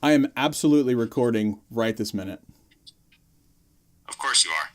I am absolutely recording right this minute. Of course you are.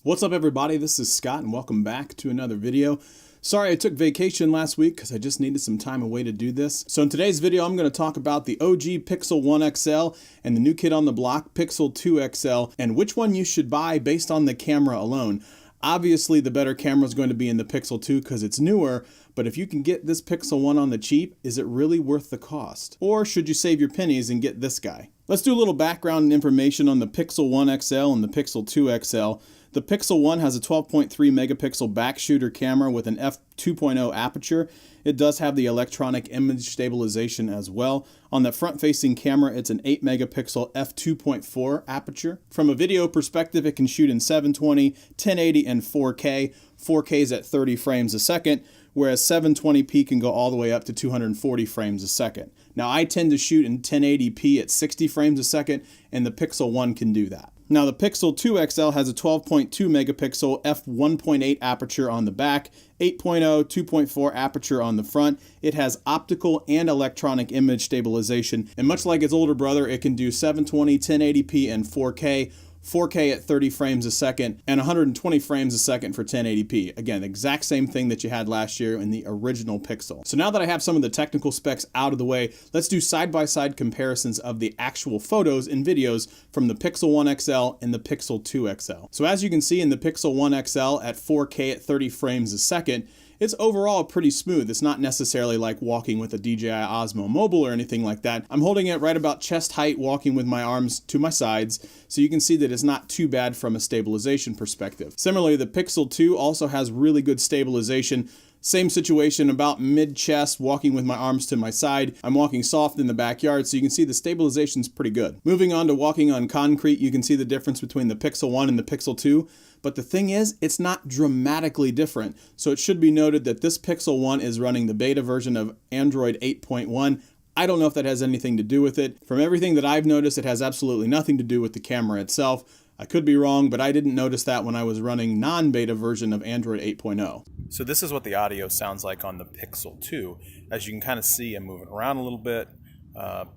What's up, everybody? This is Scott, and welcome back to another video. Sorry I took vacation last week because I just needed some time away to do this. So in today's video, I'm going to talk about the OG Pixel 1 XL and the new kid on the block, Pixel 2 XL, and which one you should buy based on the camera alone. Obviously, the better camera is going to be in the Pixel 2 because it's newer, but if you can get this Pixel 1 on the cheap, is it really worth the cost? Or should you save your pennies and get this guy? Let's do a little background information on the Pixel 1 XL and the Pixel 2 XL. The Pixel 1 has a 12.3 megapixel back shooter camera with an f2.0 aperture. It does have the electronic image stabilization as well. On the front-facing camera, it's an 8 megapixel f2.4 aperture. From a video perspective, it can shoot in 720, 1080, and 4K. 4K is at 30 frames a second, whereas 720p can go all the way up to 240 frames a second. Now, I tend to shoot in 1080p at 60 frames a second, and the Pixel 1 can do that. Now, the Pixel 2 XL has a 12.2 megapixel f1.8 aperture on the back, 8.0, 2.4 aperture on the front. It has optical and electronic image stabilization, and much like its older brother, it can do 720, 1080p, and 4K. 4K at 30 frames a second, and 120 frames a second for 1080p. Again, the exact same thing that you had last year in the original Pixel. So now that I have some of the technical specs out of the way, let's do side-by-side comparisons of the actual photos and videos from the Pixel 1 XL and the Pixel 2 XL. So as you can see in the Pixel 1 XL at 4K at 30 frames a second, it's overall pretty smooth. It's not necessarily like walking with a DJI Osmo Mobile or anything like that. I'm holding it right about chest height, walking with my arms to my sides, so you can see that it's not too bad from a stabilization perspective. Similarly, the Pixel 2 also has really good stabilization. Same situation, about mid-chest, walking with my arms to my side. I'm walking soft in the backyard, so you can see the stabilization's pretty good. Moving on to walking on concrete, you can see the difference between the Pixel 1 and the Pixel 2. But the thing is, it's not dramatically different. So it should be noted that this Pixel 1 is running the beta version of Android 8.1. I don't know if that has anything to do with it. From everything that I've noticed, it has absolutely nothing to do with the camera itself. I could be wrong, but I didn't notice that when I was running non-beta version of Android 8.0. So this is what the audio sounds like on the Pixel 2. As you can kind of see, I'm moving around a little bit.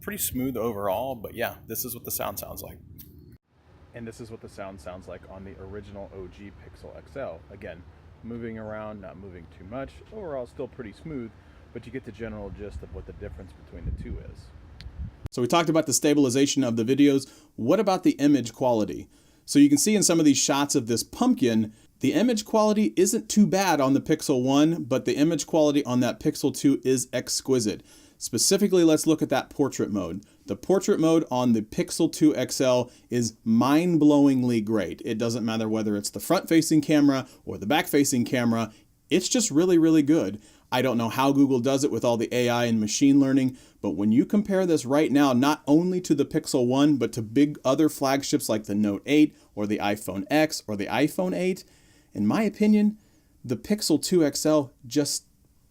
Pretty smooth overall, but yeah, this is what the sound sounds like. And this is what the sound sounds like on the original OG Pixel XL. Again, moving around, not moving too much. Overall, still pretty smooth, but you get the general gist of what the difference between the two is. So we talked about the stabilization of the videos. What about the image quality? So you can see in some of these shots of this pumpkin, the image quality isn't too bad on the Pixel 1, but the image quality on that Pixel 2 is exquisite. Specifically, let's look at that portrait mode. The portrait mode on the Pixel 2 XL is mind-blowingly great. It doesn't matter whether it's the front-facing camera or the back-facing camera. It's just really, really good. I don't know how Google does it with all the AI and machine learning, but when you compare this right now, not only to the Pixel 1, but to big other flagships like the Note 8 or the iPhone X or the iPhone 8, in my opinion, the Pixel 2 XL just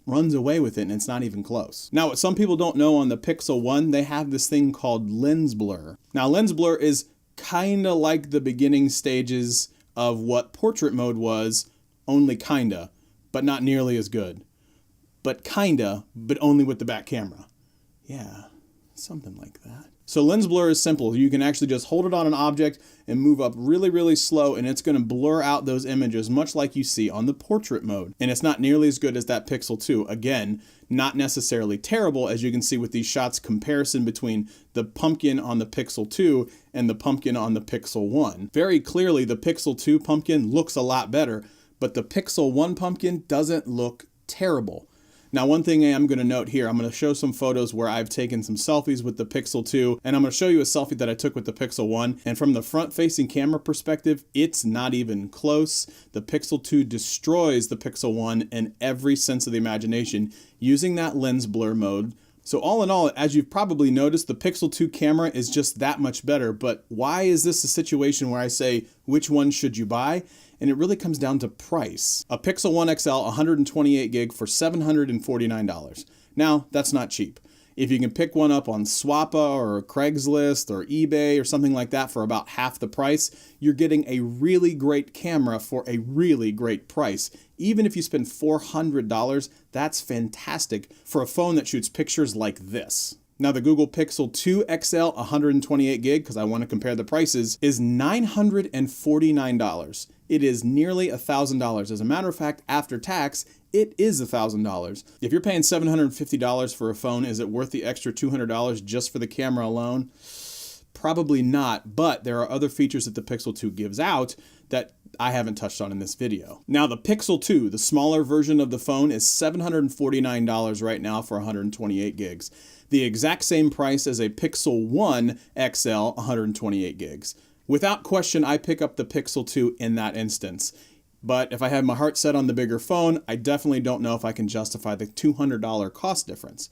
runs away with it, and it's not even close. Now, what some people don't know on the Pixel 1, they have this thing called lens blur. Now, lens blur is kind of like the beginning stages of what portrait mode was, only kinda, but not nearly as good. But kinda, but only with the back camera. Yeah, something like that. So lens blur is simple. You can actually just hold it on an object and move up really, really slow, and it's going to blur out those images much like you see on the portrait mode. And it's not nearly as good as that Pixel 2. Again, not necessarily terrible, as you can see with these shots comparison between the pumpkin on the Pixel 2 and the pumpkin on the Pixel 1. Very clearly, the Pixel 2 pumpkin looks a lot better, but the Pixel 1 pumpkin doesn't look terrible. Now, one thing I am going to note here, I'm going to show some photos where I've taken some selfies with the Pixel 2, and I'm going to show you a selfie that I took with the Pixel 1, and from the front-facing camera perspective, it's not even close. The Pixel 2 destroys the Pixel 1 in every sense of the imagination using that lens blur mode. So all in all, as you've probably noticed, the Pixel 2 camera is just that much better, but why is this a situation where I say, which one should you buy? And it really comes down to price. A Pixel 1 XL 128 gig for $749. Now, that's not cheap. If you can pick one up on Swappa or Craigslist or eBay or something like that for about half the price, you're getting a really great camera for a really great price. Even if you spend $400, that's fantastic for a phone that shoots pictures like this. Now the Google Pixel 2 XL 128 gig, because I want to compare the prices, is $949. It is nearly $1,000. As a matter of fact, after tax, it is $1,000. If you're paying $750 for a phone, is it worth the extra $200 just for the camera alone? Probably not, but there are other features that the Pixel 2 gives out that I haven't touched on in this video. Now the Pixel 2, the smaller version of the phone, is $749 right now for 128 gigs. The exact same price as a Pixel 1 XL 128 gigs. Without question, I pick up the Pixel 2 in that instance. But if I have my heart set on the bigger phone, I definitely don't know if I can justify the $200 cost difference.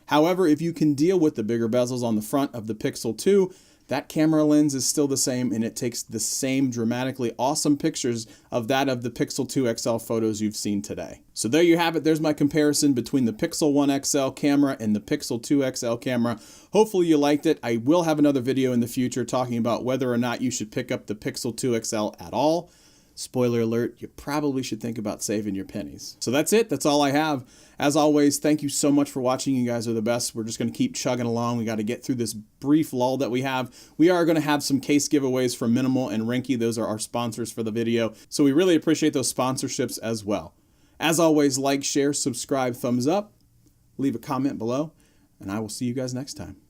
However, if you can deal with the bigger bezels on the front of the Pixel 2, that camera lens is still the same and it takes the same dramatically awesome pictures of that of the Pixel 2 XL photos you've seen today. So there you have it. There's my comparison between the Pixel 1 XL camera and the Pixel 2 XL camera. Hopefully you liked it. I will have another video in the future talking about whether or not you should pick up the Pixel 2 XL at all. Spoiler alert, you probably should think about saving your pennies. So that's it. That's all I have. As always, thank you so much for watching. You guys are the best. We're just going to keep chugging along. We got to get through this brief lull that we have. We are going to have some case giveaways from Minimal and Rinky. Those are our sponsors for the video. So we really appreciate those sponsorships as well. As always, like, share, subscribe, thumbs up, leave a comment below, and I will see you guys next time.